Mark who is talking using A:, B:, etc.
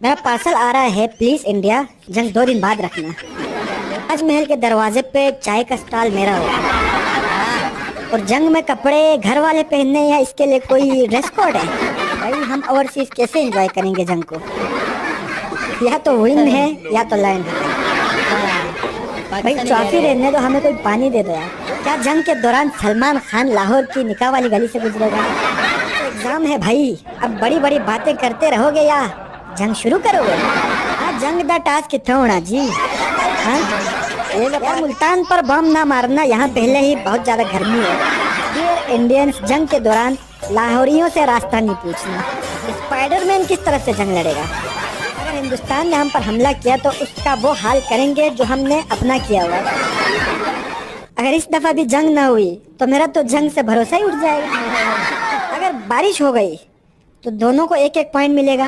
A: मेरा पार्सल आ रहा है, प्लीज इंडिया। जंग 2 दिन बाद रखना। ताजमहल के दरवाजे पे चाय का स्टॉल मेरा होगा। और जंग में कपड़े घर वाले पहनने या इसके लिए कोई ड्रेस कोड है? भाई हम ओवरसीज कैसे एंजॉय करेंगे जंग को? या तो विंग है या तो लैंड है। भाई ट्रॉफी रहने दो, हमें कोई पानी दे दो यार। क्या जंग के दौरान सलमान खान लाहौर की निकाह वाली गली से गुजरेगा? एग्जाम है भाई, अब बड़ी बड़ी बातें करते रहोगे या जंग शुरू करोगे? हाँ, जंग दा टास्क कितना होना जी। हाँ ये यार, मुल्तान पर बम ना मारना, यहाँ पहले ही बहुत ज्यादा गर्मी है। डियर इंडियंस, जंग के दौरान लाहौरियों से रास्ता नहीं पूछना। स्पाइडरमैन किस तरह से जंग लड़ेगा? अगर हिंदुस्तान ने हम पर हमला किया तो उसका वो हाल करेंगे जो हमने अपना किया हुआ। अगर इस दफा भी जंग ना हुई तो मेरा तो जंग से भरोसा ही उठ जाएगा। अगर बारिश हो गई तो दोनों को एक एक पॉइंट मिलेगा।